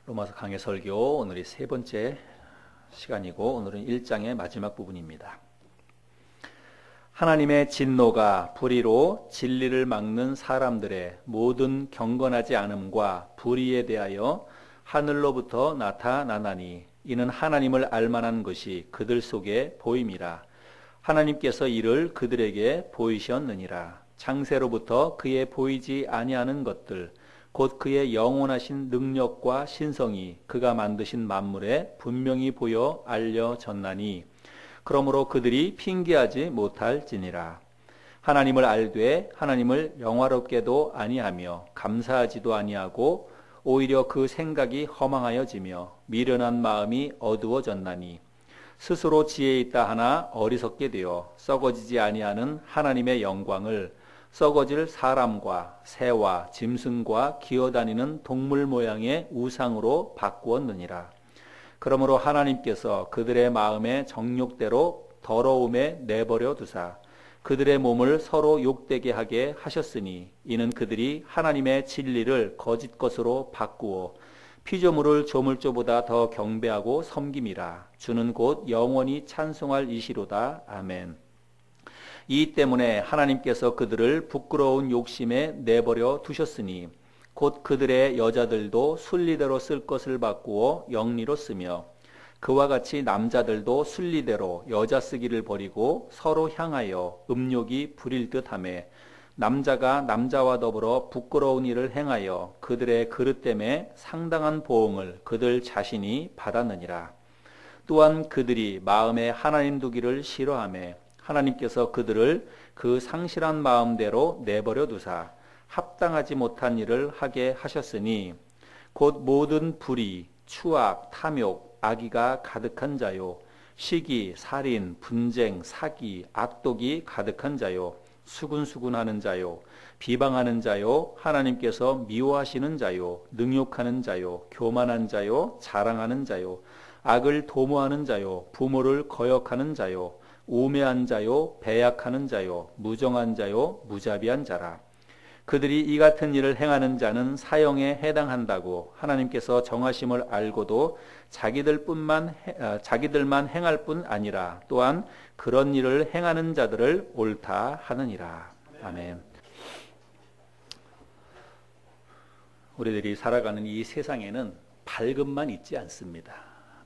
로마서 강해 설교 오늘이 세 번째 시간이고 오늘은 1장의 마지막 부분입니다. 하나님의 진노가 불의로 진리를 막는 사람들의 모든 경건하지 않음과 불의에 대하여 하늘로부터 나타나나니 이는 하나님을 알만한 것이 그들 속에 보임이라. 하나님께서 이를 그들에게 보이셨느니라. 창세로부터 그의 보이지 아니하는 것들 곧 그의 영원하신 능력과 신성이 그가 만드신 만물에 분명히 보여 알려졌나니 그러므로 그들이 핑계하지 못할지니라. 하나님을 알되 하나님을 영화롭게도 아니하며 감사하지도 아니하고 오히려 그 생각이 허망하여지며 미련한 마음이 어두워졌나니 스스로 지혜 있다 하나 어리석게 되어 썩어지지 아니하는 하나님의 영광을 썩어질 사람과 새와 짐승과 기어다니는 동물 모양의 우상으로 바꾸었느니라. 그러므로 하나님께서 그들의 마음의 정욕대로 더러움에 내버려 두사 그들의 몸을 서로 욕되게 하게 하셨으니 이는 그들이 하나님의 진리를 거짓 것으로 바꾸어 피조물을 조물조보다 더 경배하고 섬김이라. 주는 곧 영원히 찬송할 이시로다. 아멘. 이 때문에 하나님께서 그들을 부끄러운 욕심에 내버려 두셨으니 곧 그들의 여자들도 순리대로 쓸 것을 바꾸어 영리로 쓰며 그와 같이 남자들도 순리대로 여자 쓰기를 버리고 서로 향하여 음욕이 부릴 듯하며 남자가 남자와 더불어 부끄러운 일을 행하여 그들의 그릇 때문에 상당한 보응을 그들 자신이 받았느니라. 또한 그들이 마음에 하나님 두기를 싫어하며 하나님께서 그들을 그 상실한 마음대로 내버려 두사 합당하지 못한 일을 하게 하셨으니 곧 모든 불의, 추악, 탐욕, 악의가 가득한 자요 시기, 살인, 분쟁, 사기, 악독이 가득한 자요 수군수군하는 자요 비방하는 자요 하나님께서 미워하시는 자요 능욕하는 자요 교만한 자요 자랑하는 자요 악을 도모하는 자요 부모를 거역하는 자요 우매한 자요 배약하는 자요 무정한 자요 무자비한 자라. 그들이 이 같은 일을 행하는 자는 사형에 해당한다고 하나님께서 정하심을 알고도 자기들만 행할 뿐 아니라 또한 그런 일을 행하는 자들을 옳다 하느니라. 아멘. 우리들이 살아가는 이 세상에는 밝음만 있지 않습니다.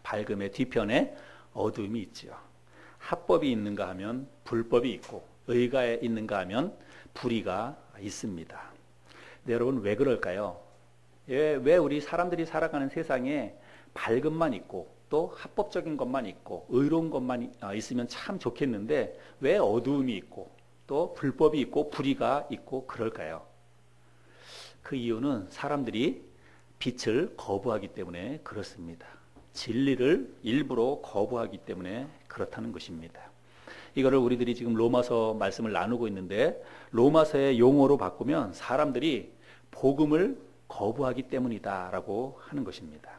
밝음의 뒤편에 어두움이 있지요. 합법이 있는가 하면 불법이 있고 의가 있는가 하면 불의가 있습니다. 네, 여러분 왜 그럴까요? 왜 우리 사람들이 살아가는 세상에 밝음만 있고 또 합법적인 것만 있고 의로운 것만 있으면 참 좋겠는데 왜 어두움이 있고 또 불법이 있고 불의가 있고 그럴까요? 그 이유는 사람들이 빛을 거부하기 때문에 그렇습니다. 진리를 일부러 거부하기 때문에 그렇다는 것입니다. 이거를 우리들이 지금 로마서 말씀을 나누고 있는데 로마서의 용어로 바꾸면 사람들이 복음을 거부하기 때문이다라고 하는 것입니다.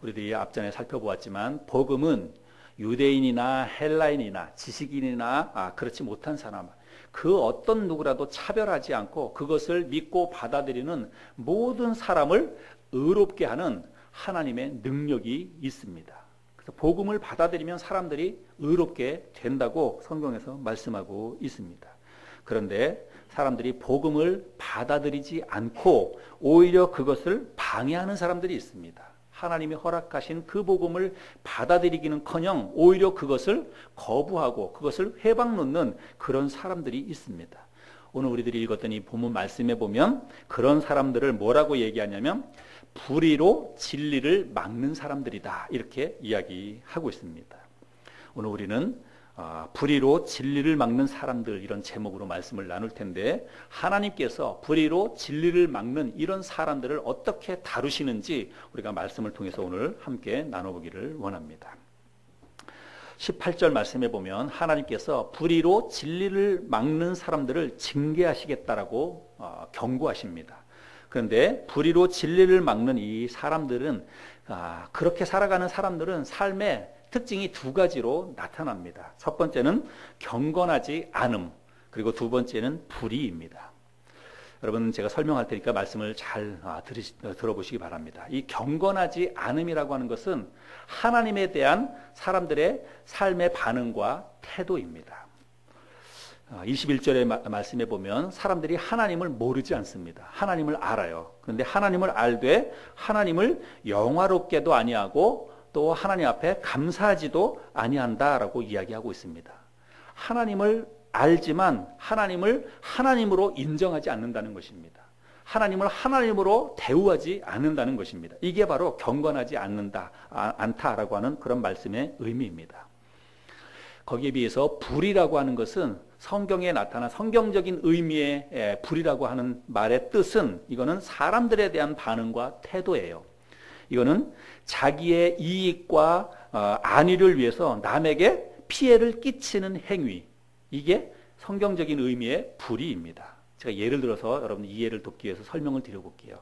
우리들이 앞전에 살펴보았지만 복음은 유대인이나 헬라인이나 지식인이나 그렇지 못한 사람 그 어떤 누구라도 차별하지 않고 그것을 믿고 받아들이는 모든 사람을 의롭게 하는 하나님의 능력이 있습니다. 그래서 복음을 받아들이면 사람들이 의롭게 된다고 성경에서 말씀하고 있습니다. 그런데 사람들이 복음을 받아들이지 않고 오히려 그것을 방해하는 사람들이 있습니다. 하나님이 허락하신 그 복음을 받아들이기는커녕 오히려 그것을 거부하고 그것을 회방 놓는 그런 사람들이 있습니다. 오늘 우리들이 읽었던 이 본문 말씀에 보면 그런 사람들을 뭐라고 얘기하냐면 불의로 진리를 막는 사람들이다 이렇게 이야기하고 있습니다. 오늘 우리는 불의로 진리를 막는 사람들 이런 제목으로 말씀을 나눌 텐데 하나님께서 불의로 진리를 막는 이런 사람들을 어떻게 다루시는지 우리가 말씀을 통해서 오늘 함께 나눠보기를 원합니다. 18절 말씀에 보면 하나님께서 불의로 진리를 막는 사람들을 징계하시겠다라고 경고하십니다. 그런데 불의로 진리를 막는 이 사람들은 그렇게 살아가는 사람들은 삶의 특징이 두 가지로 나타납니다. 첫 번째는 경건하지 않음, 그리고 두 번째는 불의입니다. 여러분 제가 설명할 테니까 말씀을 잘 들어보시기 바랍니다. 이 경건하지 않음이라고 하는 것은 하나님에 대한 사람들의 삶의 반응과 태도입니다. 21절의 말씀에 보면 사람들이 하나님을 모르지 않습니다. 하나님을 알아요. 그런데 하나님을 알되 하나님을 영화롭게도 아니하고 또 하나님 앞에 감사하지도 아니한다라고 이야기하고 있습니다. 하나님을 알지만 하나님을 하나님으로 인정하지 않는다는 것입니다. 하나님을 하나님으로 대우하지 않는다는 것입니다. 이게 바로 경건하지 않다라고 하는 그런 말씀의 의미입니다. 거기에 비해서 불이라고 하는 것은 성경에 나타난 성경적인 의미의 불이라고 하는 말의 뜻은 이거는 사람들에 대한 반응과 태도예요. 이거는 자기의 이익과 안위를 위해서 남에게 피해를 끼치는 행위, 이게 성경적인 의미의 불이입니다. 제가 예를 들어서 여러분 이해를 돕기 위해서 설명을 드려볼게요.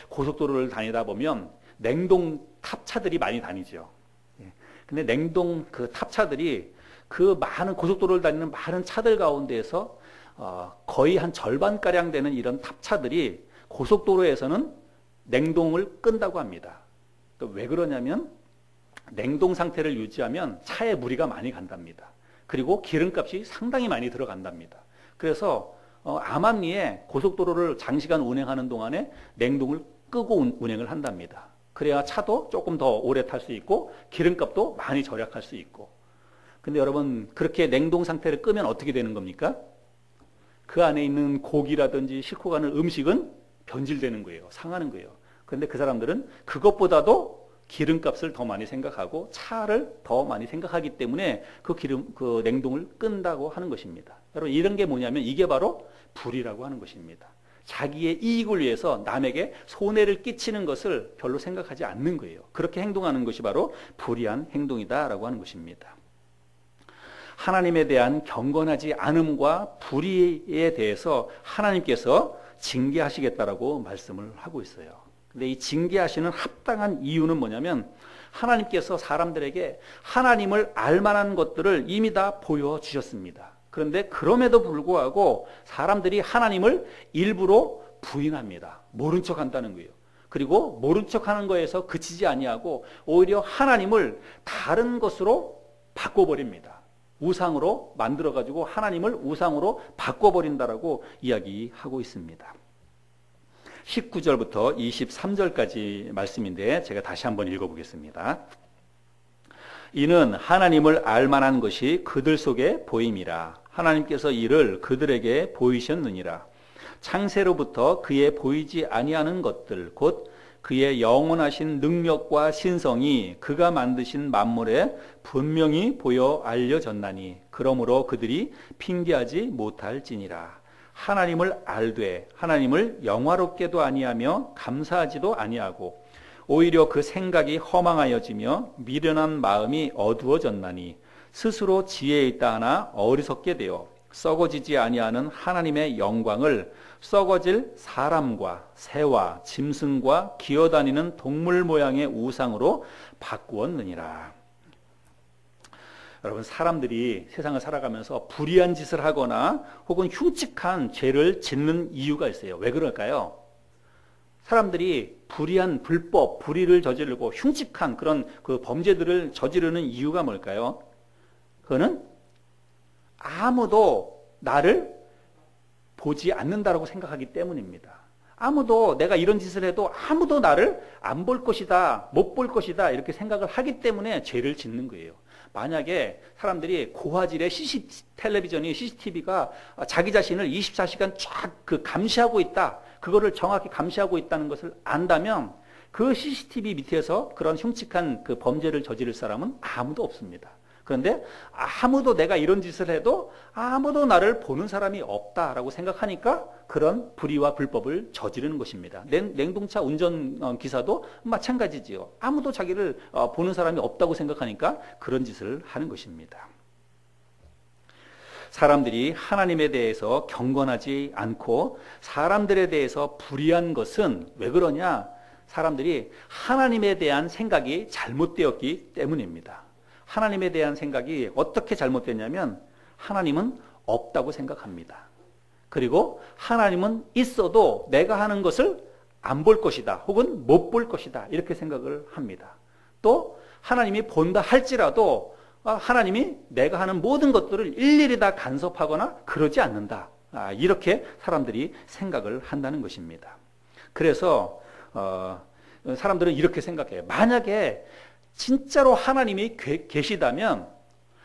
고속도로를 다니다 보면 냉동 탑차들이 많이 다니죠. 근데 냉동 그 탑차들이 그 많은 고속도로를 다니는 많은 차들 가운데에서 거의 한 절반가량 되는 이런 탑차들이 고속도로에서는 냉동을 끈다고 합니다. 왜 그러냐면 냉동 상태를 유지하면 차에 무리가 많이 간답니다. 그리고 기름값이 상당히 많이 들어간답니다. 그래서 암암리에 고속도로를 장시간 운행하는 동안에 냉동을 끄고 운행을 한답니다. 그래야 차도 조금 더 오래 탈 수 있고 기름값도 많이 절약할 수 있고. 근데 여러분 그렇게 냉동 상태를 끄면 어떻게 되는 겁니까? 그 안에 있는 고기라든지 싣고 가는 음식은 변질되는 거예요. 상하는 거예요. 그런데 그 사람들은 그것보다도 기름값을 더 많이 생각하고 차를 더 많이 생각하기 때문에 그 냉동을 끈다고 하는 것입니다. 여러분 이런 게 뭐냐면 이게 바로 불이라고 하는 것입니다. 자기의 이익을 위해서 남에게 손해를 끼치는 것을 별로 생각하지 않는 거예요. 그렇게 행동하는 것이 바로 불의한 행동이다라고 하는 것입니다. 하나님에 대한 경건하지 않음과 불의에 대해서 하나님께서 징계하시겠다라고 말씀을 하고 있어요. 근데 이 징계하시는 합당한 이유는 뭐냐면 하나님께서 사람들에게 하나님을 알만한 것들을 이미 다 보여주셨습니다. 그런데 그럼에도 불구하고 사람들이 하나님을 일부러 부인합니다. 모른 척 한다는 거예요. 그리고 모른 척 하는 거에서 그치지 아니하고 오히려 하나님을 다른 것으로 바꿔버립니다. 우상으로 만들어가지고 하나님을 우상으로 바꿔버린다라고 이야기하고 있습니다. 19절부터 23절까지 말씀인데 제가 다시 한번 읽어보겠습니다. 이는 하나님을 알만한 것이 그들 속에 보임이라. 하나님께서 이를 그들에게 보이셨느니라. 창세로부터 그의 보이지 아니하는 것들 곧 그의 영원하신 능력과 신성이 그가 만드신 만물에 분명히 보여 알려졌나니 그러므로 그들이 핑계하지 못할지니라. 하나님을 알되 하나님을 영화롭게도 아니하며 감사하지도 아니하고 오히려 그 생각이 허망하여지며 미련한 마음이 어두워졌나니 스스로 지혜에 있다 하나 어리석게 되어 썩어지지 아니하는 하나님의 영광을 썩어질 사람과 새와 짐승과 기어다니는 동물 모양의 우상으로 바꾸었느니라. 여러분 사람들이 세상을 살아가면서 불의한 짓을 하거나 혹은 흉측한 죄를 짓는 이유가 있어요. 왜 그럴까요? 사람들이 불의한 불법, 불의를 저지르고 흉측한 그런 그 범죄들을 저지르는 이유가 뭘까요? 그거는 아무도 나를 보지 않는다라고 생각하기 때문입니다. 아무도 내가 이런 짓을 해도 아무도 나를 안 볼 것이다, 못 볼 것이다 이렇게 생각을 하기 때문에 죄를 짓는 거예요. 만약에 사람들이 고화질의 텔레비전이 CCTV가 자기 자신을 24시간 쫙 감시하고 있다. 그거를 정확히 감시하고 있다는 것을 안다면 그 CCTV 밑에서 그런 흉측한 그 범죄를 저지를 사람은 아무도 없습니다. 그런데 아무도 내가 이런 짓을 해도 아무도 나를 보는 사람이 없다라고 생각하니까 그런 불의와 불법을 저지르는 것입니다. 냉동차 운전기사도 마찬가지지요. 아무도 자기를 보는 사람이 없다고 생각하니까 그런 짓을 하는 것입니다. 사람들이 하나님에 대해서 경건하지 않고 사람들에 대해서 불의한 것은 왜 그러냐? 사람들이 하나님에 대한 생각이 잘못되었기 때문입니다. 하나님에 대한 생각이 어떻게 잘못됐냐면 하나님은 없다고 생각합니다. 그리고 하나님은 있어도 내가 하는 것을 안 볼 것이다. 혹은 못 볼 것이다. 이렇게 생각을 합니다. 또 하나님이 본다 할지라도 하나님이 내가 하는 모든 것들을 일일이 다 간섭하거나 그러지 않는다. 이렇게 사람들이 생각을 한다는 것입니다. 그래서 사람들은 이렇게 생각해요. 만약에 진짜로 하나님이 계시다면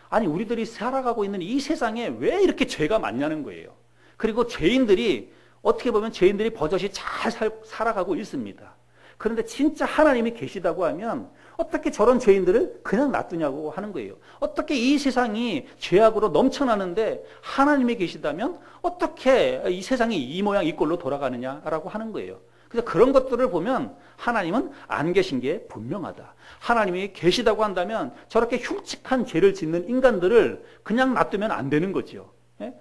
아니 우리들이 살아가고 있는 이 세상에 왜 이렇게 죄가 많냐는 거예요. 그리고 죄인들이 어떻게 보면 죄인들이 버젓이 잘 살아가고 있습니다. 그런데 진짜 하나님이 계시다고 하면 어떻게 저런 죄인들을 그냥 놔두냐고 하는 거예요. 어떻게 이 세상이 죄악으로 넘쳐나는데 하나님이 계시다면 어떻게 이 세상이 이 모양 이 꼴로 돌아가느냐라고 하는 거예요. 그래서 그런 것들을 보면 하나님은 안 계신 게 분명하다. 하나님이 계시다고 한다면 저렇게 흉측한 죄를 짓는 인간들을 그냥 놔두면 안 되는 거죠.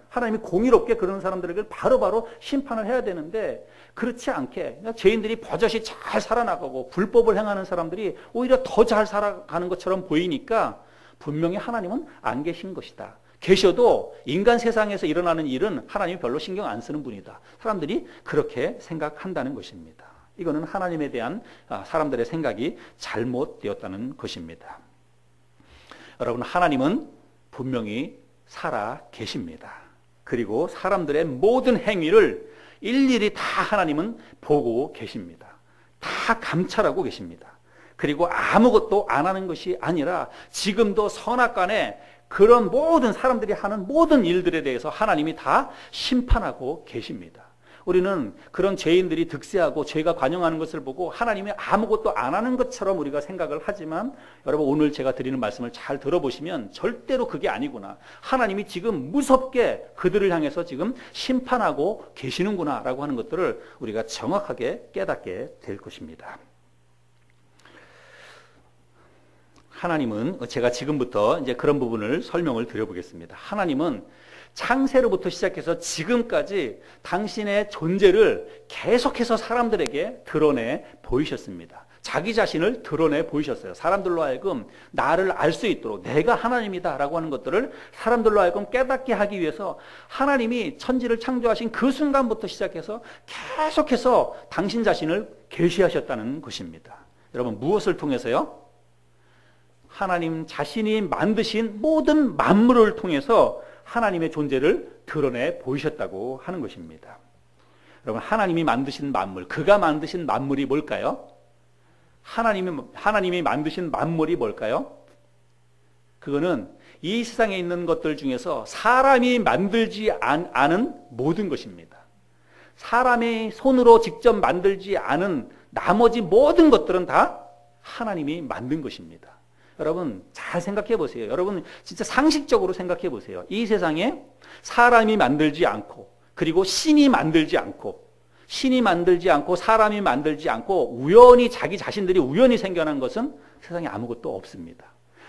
하나님이 공의롭게 그런 사람들에게 바로바로 심판을 해야 되는데 그렇지 않게 죄인들이 버젓이 잘 살아나가고 불법을 행하는 사람들이 오히려 더 잘 살아가는 것처럼 보이니까 분명히 하나님은 안 계신 것이다. 계셔도 인간 세상에서 일어나는 일은 하나님이 별로 신경 안 쓰는 분이다. 사람들이 그렇게 생각한다는 것입니다. 이거는 하나님에 대한 사람들의 생각이 잘못되었다는 것입니다. 여러분, 하나님은 분명히 살아 계십니다. 그리고 사람들의 모든 행위를 일일이 다 하나님은 보고 계십니다. 다 감찰하고 계십니다. 그리고 아무것도 안 하는 것이 아니라 지금도 선악간에 그런 모든 사람들이 하는 모든 일들에 대해서 하나님이 다 심판하고 계십니다. 우리는 그런 죄인들이 득세하고 죄가 관영하는 것을 보고 하나님이 아무것도 안 하는 것처럼 우리가 생각을 하지만 여러분 오늘 제가 드리는 말씀을 잘 들어보시면 절대로 그게 아니구나. 하나님이 지금 무섭게 그들을 향해서 지금 심판하고 계시는구나 라고 하는 것들을 우리가 정확하게 깨닫게 될 것입니다. 하나님은 제가 지금부터 이제 그런 부분을 설명을 드려보겠습니다. 하나님은 창세로부터 시작해서 지금까지 당신의 존재를 계속해서 사람들에게 드러내 보이셨습니다. 자기 자신을 드러내 보이셨어요. 사람들로 하여금 나를 알 수 있도록 내가 하나님이다 라고 하는 것들을 사람들로 하여금 깨닫게 하기 위해서 하나님이 천지를 창조하신 그 순간부터 시작해서 계속해서 당신 자신을 계시하셨다는 것입니다. 여러분 무엇을 통해서요? 하나님 자신이 만드신 모든 만물을 통해서 하나님의 존재를 드러내 보이셨다고 하는 것입니다. 여러분 하나님이 만드신 만물, 그가 만드신 만물이 뭘까요? 하나님이 만드신 만물이 뭘까요? 그거는 이 세상에 있는 것들 중에서 사람이 만들지 않은 모든 것입니다. 사람의 손으로 직접 만들지 않은 나머지 모든 것들은 다 하나님이 만든 것입니다. 여러분 잘 생각해 보세요. 여러분 진짜 상식적으로 생각해 보세요. 이 세상에 사람이 만들지 않고 그리고 신이 만들지 않고 사람이 만들지 않고 우연히 자기 자신들이 우연히 생겨난 것은 세상에 아무것도 없습니다.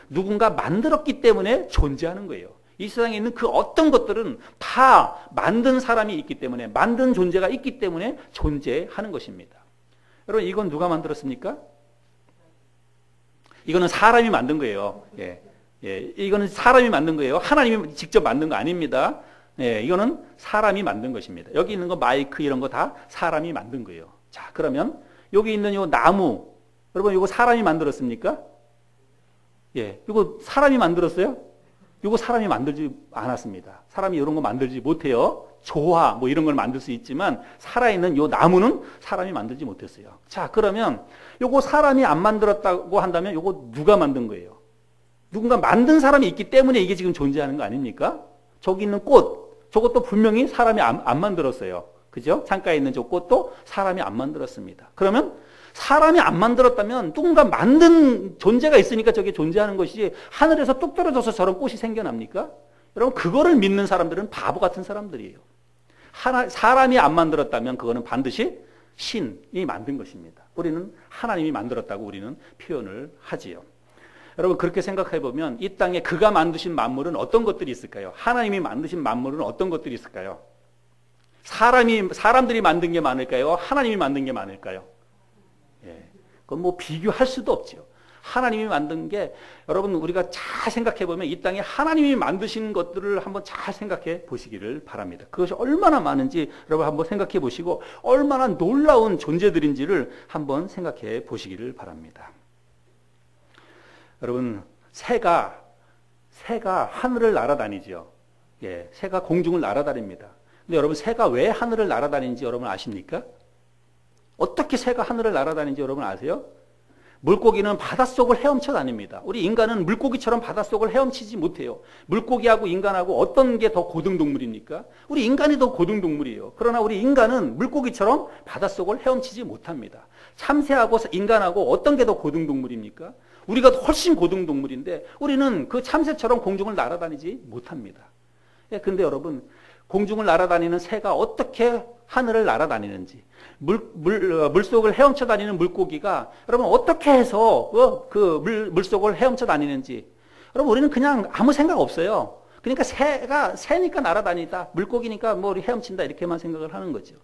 누군가 만들었기 때문에 존재하는 거예요. 이 세상에 있는 그 어떤 것들은 다 만든 사람이 있기 때문에 만든 존재가 있기 때문에 존재하는 것입니다. 여러분 이건 누가 만들었습니까? 이거는 사람이 만든 거예요. 이거는 사람이 만든 거예요. 하나님이 직접 만든 거 아닙니다. 이거는 사람이 만든 것입니다. 여기 있는 거 마이크 이런 거 다 사람이 만든 거예요. 자, 그러면 여기 있는 요 나무, 여러분 이거 사람이 만들었습니까? 이거 사람이 만들었어요? 이거 사람이 만들지 않았습니다. 사람이 이런 거 만들지 못해요. 조화 뭐 이런 걸 만들 수 있지만 살아있는 요 나무는 사람이 만들지 못했어요. 자, 그러면 요거 사람이 안 만들었다고 한다면 요거 누가 만든 거예요? 누군가 만든 사람이 있기 때문에 이게 지금 존재하는 거 아닙니까? 저기 있는 꽃, 저것도 분명히 사람이 안 만들었어요. 그죠? 창가에 있는 저 꽃도 사람이 안 만들었습니다. 그러면 사람이 안 만들었다면 누군가 만든 존재가 있으니까 저게 존재하는 것이지 하늘에서 뚝 떨어져서 저런 꽃이 생겨납니까? 여러분 그거를 믿는 사람들은 바보 같은 사람들이에요. 사람이 안 만들었다면 그거는 반드시 신이 만든 것입니다. 우리는 하나님이 만들었다고 우리는 표현을 하지요. 여러분 그렇게 생각해 보면 이 땅에 그가 만드신 만물은 어떤 것들이 있을까요? 하나님이 만드신 만물은 어떤 것들이 있을까요? 사람들이 만든 게 많을까요? 하나님이 만든 게 많을까요? 그건 뭐 비교할 수도 없죠. 하나님이 만든 게 여러분 우리가 잘 생각해 보면 이 땅에 하나님이 만드신 것들을 한번 잘 생각해 보시기를 바랍니다. 그것이 얼마나 많은지 여러분 한번 생각해 보시고 얼마나 놀라운 존재들인지를 한번 생각해 보시기를 바랍니다. 여러분 새가 하늘을 날아다니죠. 예, 새가 공중을 날아다닙니다. 근데 여러분 새가 왜 하늘을 날아다니는지 여러분 아십니까? 어떻게 새가 하늘을 날아다니는지 여러분 아세요? 물고기는 바닷속을 헤엄쳐 다닙니다. 우리 인간은 물고기처럼 바닷속을 헤엄치지 못해요. 물고기하고 인간하고 어떤 게 더 고등동물입니까? 우리 인간이 더 고등동물이에요. 그러나 우리 인간은 물고기처럼 바닷속을 헤엄치지 못합니다. 참새하고 인간하고 어떤 게 더 고등동물입니까? 우리가 훨씬 고등동물인데 우리는 그 참새처럼 공중을 날아다니지 못합니다. 근데 여러분 공중을 날아다니는 새가 어떻게 하늘을 날아다니는지 물속을 헤엄쳐 다니는 물고기가 여러분 어떻게 해서 그 물속을 헤엄쳐 다니는지 여러분 우리는 그냥 아무 생각 없어요. 그러니까 새니까 날아다니다 물고기니까 뭐 헤엄친다 이렇게만 생각을 하는 거죠.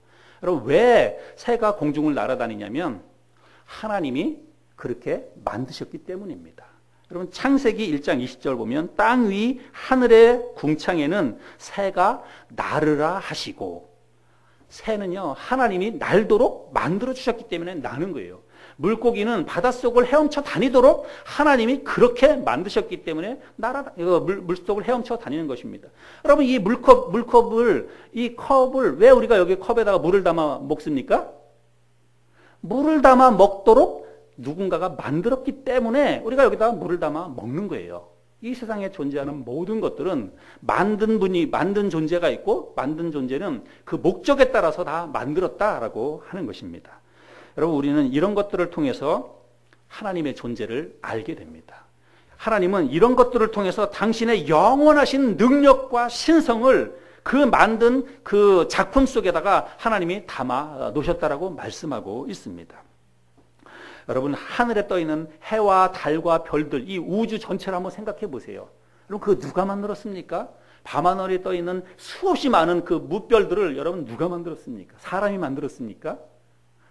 여러분 왜 새가 공중을 날아다니냐면 하나님이 그렇게 만드셨기 때문입니다. 여러분 창세기 1장 20절 보면 땅 위 하늘의 궁창에는 새가 나르라 하시고 새는요 하나님이 날도록 만들어 주셨기 때문에 나는 거예요. 물고기는 바닷속을 헤엄쳐 다니도록 하나님이 그렇게 만드셨기 때문에 물속을 헤엄쳐 다니는 것입니다. 여러분 이 이 컵을 왜 우리가 여기 컵에다가 물을 담아 먹습니까? 물을 담아 먹도록 누군가가 만들었기 때문에 우리가 여기다가 물을 담아 먹는 거예요. 이 세상에 존재하는 모든 것들은 만든 분이 만든 존재가 있고 만든 존재는 그 목적에 따라서 다 만들었다라고 하는 것입니다. 여러분 우리는 이런 것들을 통해서 하나님의 존재를 알게 됩니다. 하나님은 이런 것들을 통해서 당신의 영원하신 능력과 신성을 그 만든 그 작품 속에다가 하나님이 담아 놓으셨다라고 말씀하고 있습니다. 여러분 하늘에 떠있는 해와 달과 별들 이 우주 전체를 한번 생각해 보세요. 여러분 그거 누가 만들었습니까? 밤하늘에 떠있는 수없이 많은 그 무별들을 여러분 누가 만들었습니까? 사람이 만들었습니까?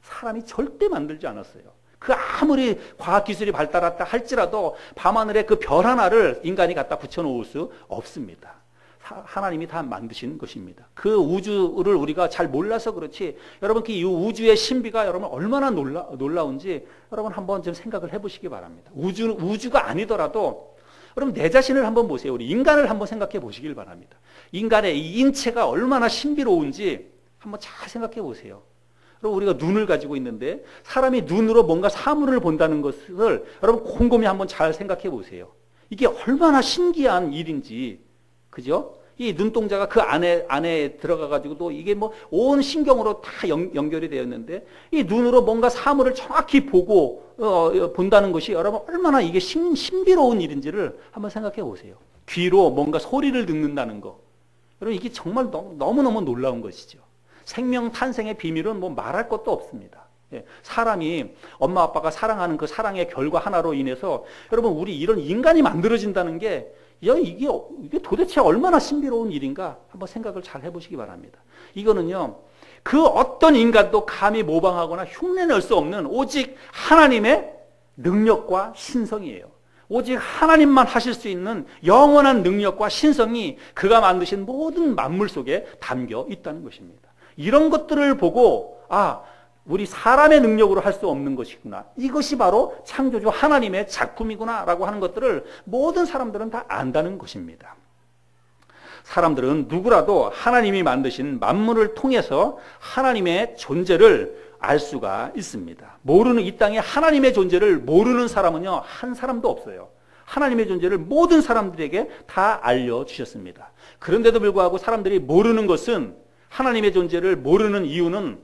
사람이 절대 만들지 않았어요. 그 아무리 과학기술이 발달했다 할지라도 밤하늘에 그 별 하나를 인간이 갖다 붙여놓을 수 없습니다. 하나님이 다 만드신 것입니다. 그 우주를 우리가 잘 몰라서 그렇지 여러분 이 우주의 신비가 여러분 얼마나 놀라운지 여러분 한번 좀 생각을 해보시기 바랍니다. 우주가 아니더라도 여러분 내 자신을 한번 보세요. 우리 인간을 한번 생각해 보시길 바랍니다. 인간의 이 인체가 얼마나 신비로운지 한번 잘 생각해 보세요. 여러분 우리가 눈을 가지고 있는데 사람이 눈으로 뭔가 사물을 본다는 것을 여러분 곰곰이 한번 잘 생각해 보세요. 이게 얼마나 신기한 일인지 그죠? 이 눈동자가 그 안에 들어가가지고 또 이게 뭐 온 신경으로 다 연결이 되어 있는데 이 눈으로 뭔가 사물을 정확히 보고 본다는 것이 여러분 얼마나 이게 신비로운 일인지를 한번 생각해 보세요. 귀로 뭔가 소리를 듣는다는 거. 여러분 이게 정말 너무너무 놀라운 것이죠. 생명 탄생의 비밀은 뭐 말할 것도 없습니다. 사람이 엄마 아빠가 사랑하는 그 사랑의 결과 하나로 인해서 여러분 우리 이런 인간이 만들어진다는 게 이게 도대체 얼마나 신비로운 일인가 한번 생각을 잘 해보시기 바랍니다. 이거는요 그 어떤 인간도 감히 모방하거나 흉내낼 수 없는 오직 하나님의 능력과 신성이에요. 오직 하나님만 하실 수 있는 영원한 능력과 신성이 그가 만드신 모든 만물 속에 담겨 있다는 것입니다. 이런 것들을 보고 우리 사람의 능력으로 할 수 없는 것이구나. 이것이 바로 창조주 하나님의 작품이구나 라고 하는 것들을 모든 사람들은 다 안다는 것입니다. 사람들은 누구라도 하나님이 만드신 만물을 통해서 하나님의 존재를 알 수가 있습니다. 이 땅에 하나님의 존재를 모르는 사람은요 한 사람도 없어요. 하나님의 존재를 모든 사람들에게 다 알려주셨습니다. 그런데도 불구하고 사람들이 모르는 것은 하나님의 존재를 모르는 이유는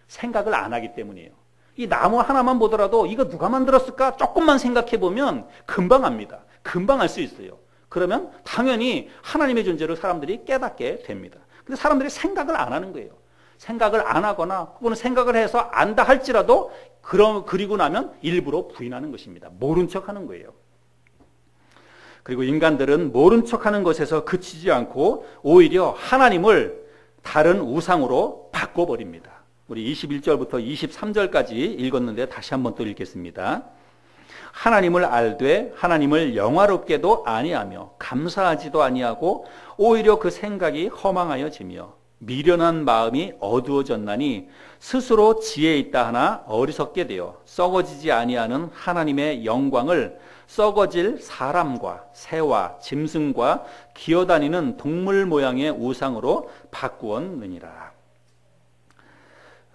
생각을 안 하기 때문이에요. 이 나무 하나만 보더라도 이거 누가 만들었을까 조금만 생각해 보면 금방 압니다. 금방 알 수 있어요. 그러면 당연히 하나님의 존재를 사람들이 깨닫게 됩니다. 근데 사람들이 생각을 안 하는 거예요. 생각을 안 하거나 혹은 생각을 해서 안다 할지라도 그리고 나면 일부러 부인하는 것입니다. 모른 척하는 거예요. 그리고 인간들은 모른 척하는 것에서 그치지 않고 오히려 하나님을 다른 우상으로 바꿔버립니다. 우리 21절부터 23절까지 읽었는데 다시 한번 또 읽겠습니다. 하나님을 알되 하나님을 영화롭게도 아니하며 감사하지도 아니하고 오히려 그 생각이 허망하여지며 미련한 마음이 어두워졌나니 스스로 지혜 있다 하나 어리석게 되어 썩어지지 아니하는 하나님의 영광을 썩어질 사람과 새와 짐승과 기어다니는 동물 모양의 우상으로 바꾸었느니라.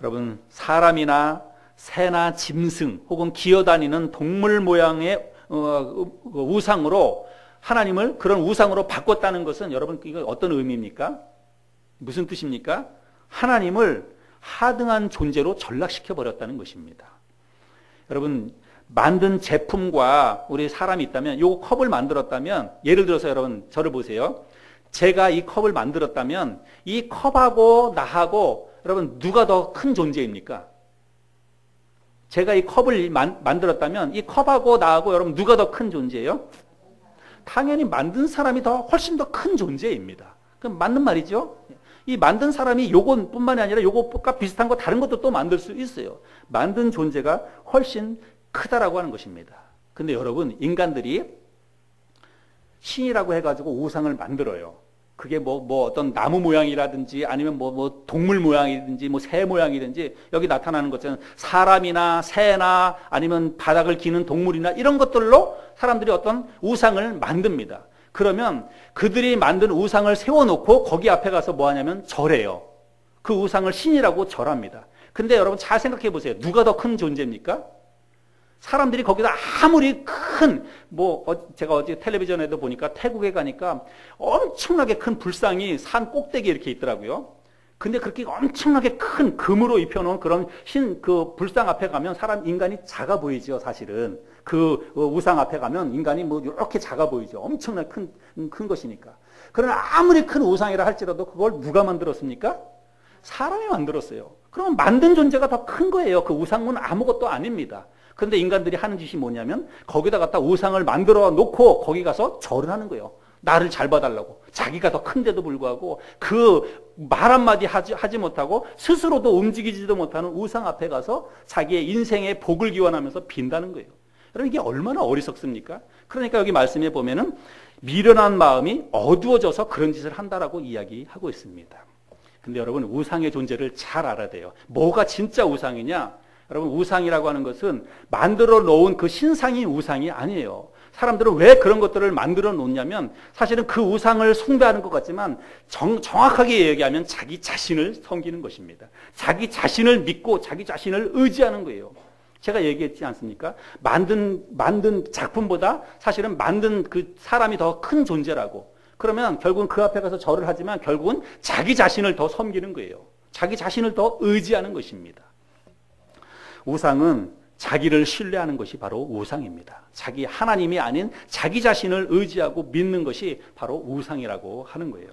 여러분, 사람이나 새나 짐승 혹은 기어다니는 동물 모양의 우상으로 하나님을 그런 우상으로 바꿨다는 것은 여러분 이거 어떤 의미입니까? 무슨 뜻입니까? 하나님을 하등한 존재로 전락시켜 버렸다는 것입니다. 여러분, 만든 제품과 우리 사람이 있다면, 요 컵을 만들었다면, 예를 들어서 여러분 저를 보세요. 제가 이 컵을 만들었다면 이 컵하고 나하고 여러분 누가 더 큰 존재입니까? 제가 이 컵을 만들었다면 이 컵하고 나하고 여러분 누가 더 큰 존재예요? 당연히 만든 사람이 훨씬 더 큰 존재입니다. 그럼 맞는 말이죠? 이 만든 사람이 요것뿐만이 아니라 요것과 비슷한 거 다른 것도 또 만들 수 있어요. 만든 존재가 훨씬 크다라고 하는 것입니다. 근데 여러분, 인간들이 신이라고 해가지고 우상을 만들어요. 그게 뭐 어떤 나무 모양이라든지 아니면 뭐 동물 모양이든지 뭐 새 모양이든지 여기 나타나는 것처럼 사람이나 새나 아니면 바닥을 기는 동물이나 이런 것들로 사람들이 어떤 우상을 만듭니다. 그러면 그들이 만든 우상을 세워놓고 거기 앞에 가서 뭐 하냐면 절해요. 그 우상을 신이라고 절합니다. 근데 여러분 잘 생각해 보세요. 누가 더 큰 존재입니까? 사람들이 거기다 아무리 큰, 제가 어제 텔레비전에도 보니까 태국에 가니까 엄청나게 큰 불상이 산 꼭대기에 이렇게 있더라고요. 근데 그렇게 엄청나게 큰 금으로 입혀놓은 그런 그 불상 앞에 가면 인간이 작아 보이죠, 사실은. 그 우상 앞에 가면 인간이 이렇게 작아 보이죠. 엄청나게 큰 것이니까. 그러나 아무리 큰 우상이라 할지라도 그걸 누가 만들었습니까? 사람이 만들었어요. 그러면 만든 존재가 더 큰 거예요. 그 우상은 아무것도 아닙니다. 그런데 인간들이 하는 짓이 뭐냐면 거기다 갖다 우상을 만들어 놓고 거기 가서 절을 하는 거예요. 나를 잘 봐달라고. 자기가 더 큰데도 불구하고 그 말 한마디 하지 못하고 스스로도 움직이지도 못하는 우상 앞에 가서 자기의 인생의 복을 기원하면서 빈다는 거예요. 여러분, 이게 얼마나 어리석습니까? 그러니까 여기 말씀에 보면은 미련한 마음이 어두워져서 그런 짓을 한다라고 이야기하고 있습니다. 근데 여러분, 우상의 존재를 잘 알아야 돼요. 뭐가 진짜 우상이냐? 여러분, 우상이라고 하는 것은 만들어 놓은 그 신상이 우상이 아니에요. 사람들은 왜 그런 것들을 만들어 놓냐면 사실은 그 우상을 숭배하는 것 같지만 정확하게 얘기하면 자기 자신을 섬기는 것입니다. 자기 자신을 믿고 자기 자신을 의지하는 거예요. 제가 얘기했지 않습니까? 만든 작품보다 사실은 만든 그 사람이 더 큰 존재라고. 그러면 결국은 그 앞에 가서 절을 하지만 결국은 자기 자신을 더 섬기는 거예요. 자기 자신을 더 의지하는 것입니다. 우상은 자기를 신뢰하는 것이 바로 우상입니다. 자기 하나님이 아닌 자기 자신을 의지하고 믿는 것이 바로 우상이라고 하는 거예요.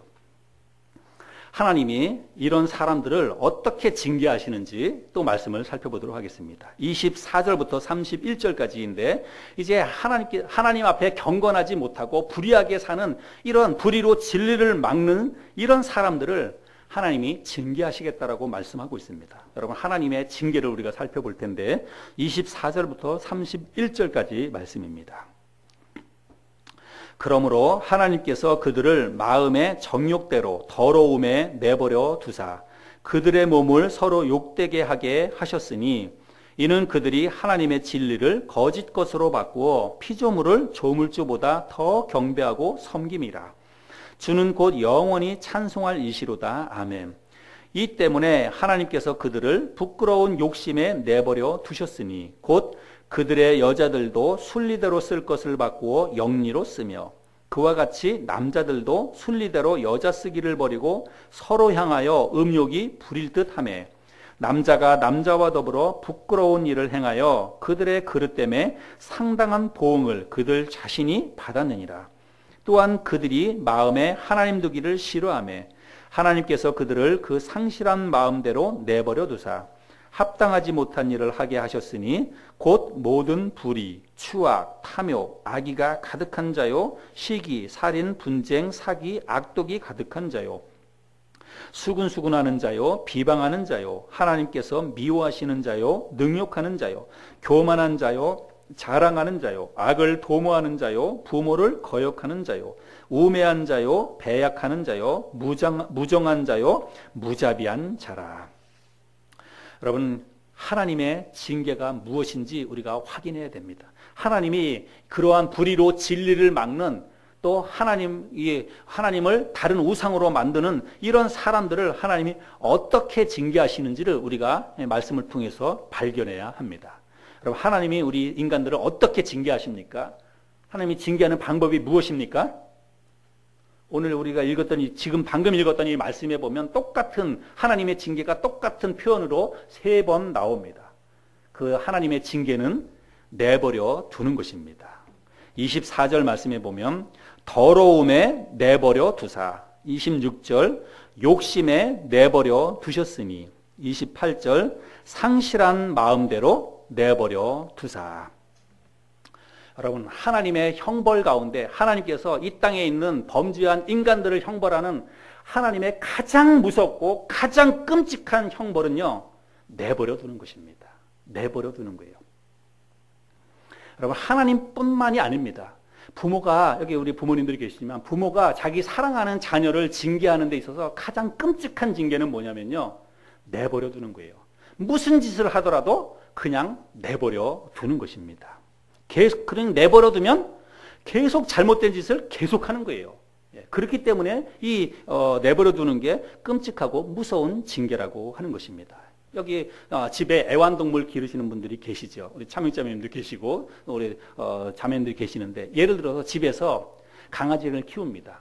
하나님이 이런 사람들을 어떻게 징계하시는지 또 말씀을 살펴보도록 하겠습니다. 24절부터 31절까지인데 이제 하나님 앞에 경건하지 못하고 불의하게 사는 이런 불의로 진리를 막는 이런 사람들을 하나님이 징계하시겠다라고 말씀하고 있습니다. 여러분, 하나님의 징계를 우리가 살펴볼 텐데 24절부터 31절까지 말씀입니다. 그러므로 하나님께서 그들을 마음의 정욕대로 더러움에 내버려 두사 그들의 몸을 서로 욕되게 하게 하셨으니 이는 그들이 하나님의 진리를 거짓 것으로 바꾸어 피조물을 조물주보다 더 경배하고 섬김이라. 주는 곧 영원히 찬송할 이시로다. 아멘. 이 때문에 하나님께서 그들을 부끄러운 욕심에 내버려 두셨으니 곧 그들의 여자들도 순리대로 쓸 것을 바꾸어 영리로 쓰며 그와 같이 남자들도 순리대로 여자 쓰기를 버리고 서로 향하여 음욕이 부릴 듯하며 남자가 남자와 더불어 부끄러운 일을 행하여 그들의 그릇 때문에 상당한 보응을 그들 자신이 받았느니라. 또한 그들이 마음에 하나님 두기를 싫어하며 하나님께서 그들을 그 상실한 마음대로 내버려 두사 합당하지 못한 일을 하게 하셨으니 곧 모든 불의, 추악, 탐욕, 악의가 가득한 자요 시기, 살인, 분쟁, 사기, 악독이 가득한 자요 수군수군하는 자요 비방하는 자요 하나님께서 미워하시는 자요 능욕하는 자요 교만한 자요 자랑하는 자요, 악을 도모하는 자요, 부모를 거역하는 자요, 우매한 자요, 배약하는 자요, 무정한 자요, 무자비한 자라. 여러분, 하나님의 징계가 무엇인지 우리가 확인해야 됩니다. 하나님이 그러한 불의로 진리를 막는, 또 하나님을 다른 우상으로 만드는 이런 사람들을 하나님이 어떻게 징계하시는지를 우리가 말씀을 통해서 발견해야 합니다. 여러분, 하나님이 우리 인간들을 어떻게 징계하십니까? 하나님이 징계하는 방법이 무엇입니까? 오늘 우리가 지금 방금 읽었던 이 말씀에 보면 똑같은 하나님의 징계가 똑같은 표현으로 3번 나옵니다. 그 하나님의 징계는 내버려 두는 것입니다. 24절 말씀에 보면 더러움에 내버려 두사, 26절 욕심에 내버려 두셨으니, 28절 상실한 마음대로 내버려 두사. 여러분, 하나님의 형벌 가운데 하나님께서 이 땅에 있는 범죄한 인간들을 형벌하는 하나님의 가장 무섭고 가장 끔찍한 형벌은요, 내버려 두는 것입니다. 내버려 두는 거예요. 여러분, 하나님뿐만이 아닙니다. 부모가, 여기 우리 부모님들이 계시지만 부모가 자기 사랑하는 자녀를 징계하는 데 있어서 가장 끔찍한 징계는 뭐냐면요, 내버려 두는 거예요. 무슨 짓을 하더라도 그냥 내버려 두는 것입니다. 그냥 내버려 두면 계속 잘못된 짓을 계속하는 거예요. 그렇기 때문에 내버려 두는 게 끔찍하고 무서운 징계라고 하는 것입니다. 여기 집에 애완동물 기르시는 분들이 계시죠. 우리 참여자매님도 계시고 우리 자매님들이 계시는데, 예를 들어서 집에서 강아지를 키웁니다.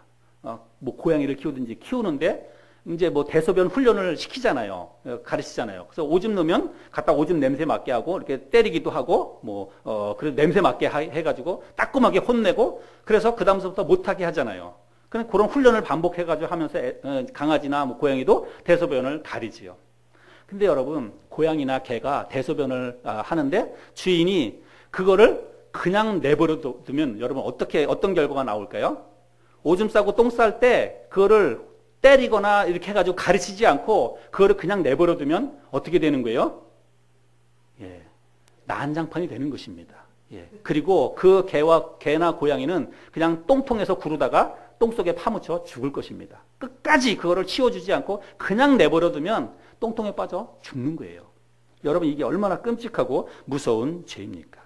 뭐 고양이를 키우든지 키우는데 이제 뭐 대소변 훈련을 시키잖아요. 가르치잖아요. 그래서 오줌 넣으면 갖다 오줌 냄새 맡게 하고 이렇게 때리기도 하고 그래서 냄새 맡게 해가지고 따끔하게 혼내고, 그래서 그 다음부터 못하게 하잖아요. 그런 훈련을 반복해가지고 하면서 강아지나 뭐 고양이도 대소변을 가리지요. 근데 여러분, 고양이나 개가 대소변을 하는데 주인이 그거를 그냥 내버려 두면 여러분 어떤 결과가 나올까요? 오줌 싸고 똥 쌀 때 그거를 때리거나 이렇게 해가지고 가르치지 않고 그거를 그냥 내버려 두면 어떻게 되는 거예요? 난장판이 되는 것입니다. 그리고 그 개나 고양이는 그냥 똥통에서 구르다가 똥 속에 파묻혀 죽을 것입니다. 끝까지 그거를 치워주지 않고 그냥 내버려 두면 똥통에 빠져 죽는 거예요. 여러분, 이게 얼마나 끔찍하고 무서운 죄입니까?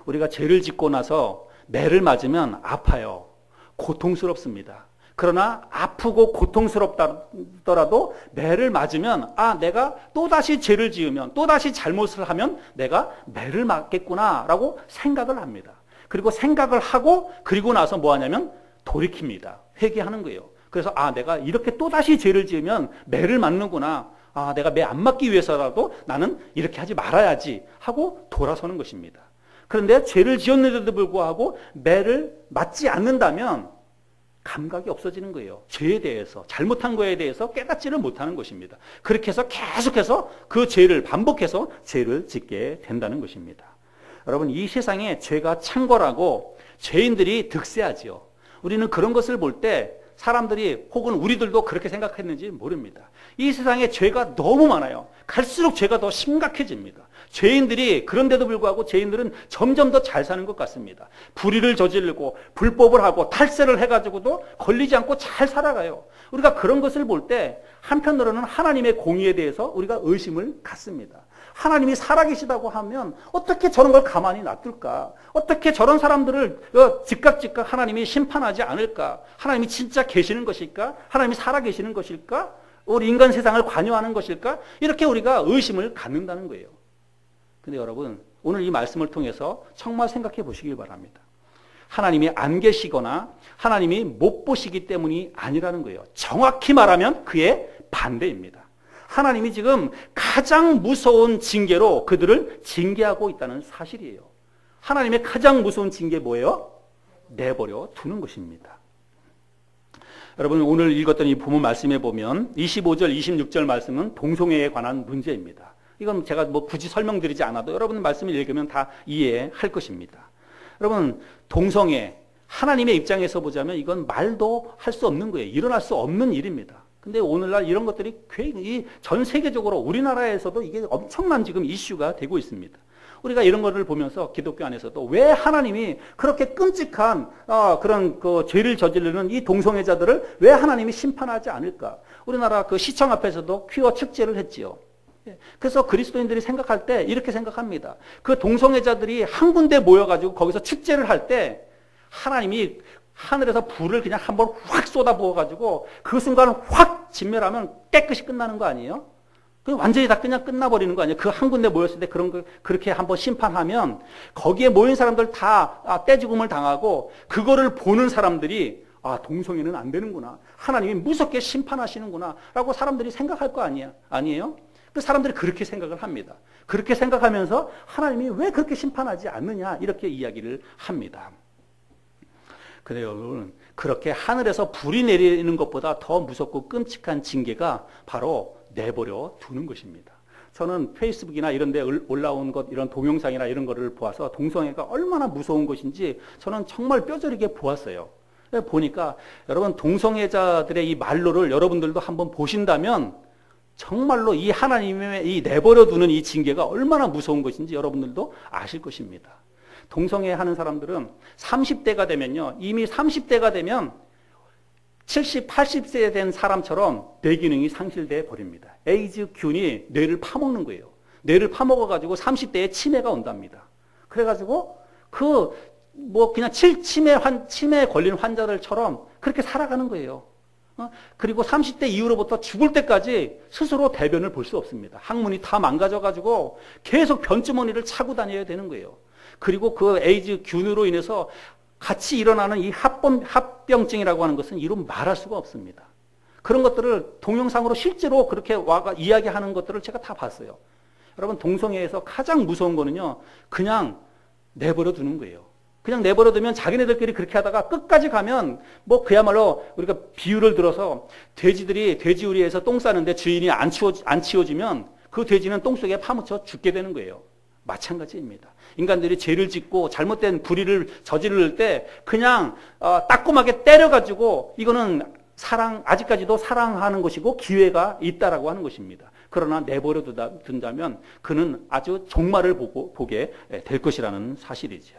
우리가 죄를 짓고 나서 매를 맞으면 아파요. 고통스럽습니다. 그러나 아프고 고통스럽더라도 매를 맞으면 내가 또다시 죄를 지으면, 또다시 잘못을 하면 내가 매를 맞겠구나라고 생각을 합니다. 그리고 생각을 하고 그리고 나서 뭐 하냐면 돌이킵니다. 회개하는 거예요. 그래서 내가 이렇게 또다시 죄를 지으면 매를 맞는구나. 내가 매 안 맞기 위해서라도 나는 이렇게 하지 말아야지 하고 돌아서는 것입니다. 그런데 죄를 지었는데도 불구하고 매를 맞지 않는다면 감각이 없어지는 거예요. 죄에 대해서, 잘못한 거에 대해서 깨닫지를 못하는 것입니다. 그렇게 해서 계속해서 그 죄를 반복해서 죄를 짓게 된다는 것입니다. 여러분, 이 세상에 죄가 창궐하고 죄인들이 득세하지요. 우리는 그런 것을 볼 때 사람들이 혹은 우리들도 그렇게 생각했는지 모릅니다. 이 세상에 죄가 너무 많아요. 갈수록 죄가 더 심각해집니다. 죄인들이, 그런데도 불구하고 죄인들은 점점 더 잘 사는 것 같습니다. 불의를 저지르고 불법을 하고 탈세를 해가지고도 걸리지 않고 잘 살아가요. 우리가 그런 것을 볼 때 한편으로는 하나님의 공의에 대해서 우리가 의심을 갖습니다. 하나님이 살아계시다고 하면 어떻게 저런 걸 가만히 놔둘까? 어떻게 저런 사람들을 즉각 하나님이 심판하지 않을까? 하나님이 진짜 계시는 것일까? 하나님이 살아계시는 것일까? 우리 인간 세상을 관여하는 것일까? 이렇게 우리가 의심을 갖는다는 거예요. 근데 여러분, 오늘 이 말씀을 통해서 정말 생각해 보시길 바랍니다. 하나님이 안 계시거나 하나님이 못 보시기 때문이 아니라는 거예요. 정확히 말하면 그의 반대입니다. 하나님이 지금 가장 무서운 징계로 그들을 징계하고 있다는 사실이에요. 하나님의 가장 무서운 징계 뭐예요? 내버려 두는 것입니다. 여러분, 오늘 읽었던 이 본문 말씀에 보면 25절, 26절 말씀은 동성애에 관한 문제입니다. 이건 제가 굳이 설명드리지 않아도 여러분 말씀을 읽으면 다 이해할 것입니다. 여러분, 동성애, 하나님의 입장에서 보자면 이건 말도 할 수 없는 거예요. 일어날 수 없는 일입니다. 근데 오늘날 이런 것들이 전 세계적으로 우리나라에서도 이게 엄청난 지금 이슈가 되고 있습니다. 우리가 이런 거를 보면서 기독교 안에서도 왜 하나님이 그렇게 끔찍한 그런 그 죄를 저지르는 이 동성애자들을 왜 하나님이 심판하지 않을까? 우리나라 그 시청 앞에서도 퀴어 축제를 했지요. 그래서 그리스도인들이 생각할 때 이렇게 생각합니다. 그 동성애자들이 한 군데 모여가지고 거기서 축제를 할 때 하나님이 하늘에서 불을 그냥 한번 확 쏟아 부어가지고 그 순간 확 진멸하면 깨끗이 끝나는 거 아니에요? 완전히 다 그냥 끝나버리는 거 아니에요? 그 한 군데 모였을 때 그렇게 한번 심판하면 거기에 모인 사람들 다 떼죽음을 당하고 그거를 보는 사람들이 동성애는 안 되는구나. 하나님이 무섭게 심판하시는구나. 라고 사람들이 생각할 거 아니에요? 그 사람들이 그렇게 생각을 합니다. 그렇게 생각하면서 하나님이 왜 그렇게 심판하지 않느냐. 이렇게 이야기를 합니다. 근데 여러분, 그렇게 하늘에서 불이 내리는 것보다 더 무섭고 끔찍한 징계가 바로 내버려 두는 것입니다. 저는 페이스북이나 이런 데 올라온 것, 이런 동영상이나 이런 거를 보아서 동성애가 얼마나 무서운 것인지 저는 정말 뼈저리게 보았어요. 보니까 여러분 동성애자들의 이 말로를 여러분들도 한번 보신다면 정말로 이 하나님의 이 내버려 두는 이 징계가 얼마나 무서운 것인지 여러분들도 아실 것입니다. 동성애 하는 사람들은 30대가 되면요. 이미 30대가 되면 70, 80세 된 사람처럼 뇌기능이 상실돼 버립니다. 에이즈균이 뇌를 파먹는 거예요. 뇌를 파먹어가지고 30대에 치매가 온답니다. 그래가지고 그냥 치매에 걸린 환자들처럼 그렇게 살아가는 거예요. 그리고 30대 이후로부터 죽을 때까지 스스로 대변을 볼 수 없습니다. 항문이 다 망가져가지고 계속 변주머니를 차고 다녀야 되는 거예요. 그리고 그 에이즈균으로 인해서 같이 일어나는 이 합병증이라고 하는 것은 이루 말할 수가 없습니다. 그런 것들을 동영상으로 실제로 그렇게 이야기하는 것들을 제가 다 봤어요. 여러분 동성애에서 가장 무서운 거는요. 그냥 내버려 두는 거예요. 그냥 내버려 두면 자기네들끼리 그렇게 하다가 끝까지 가면 그야말로 우리가 비유를 들어서 돼지들이 돼지우리에서 똥 싸는데 주인이 안 치워주면 그 돼지는 똥 속에 파묻혀 죽게 되는 거예요. 마찬가지입니다. 인간들이 죄를 짓고 잘못된 불의를 저지를 때 그냥 따끔하게 때려가지고 이거는 아직까지도 사랑하는 것이고 기회가 있다라고 하는 것입니다. 그러나 내버려 둔다면 그는 아주 종말을 보게 될 것이라는 사실이죠.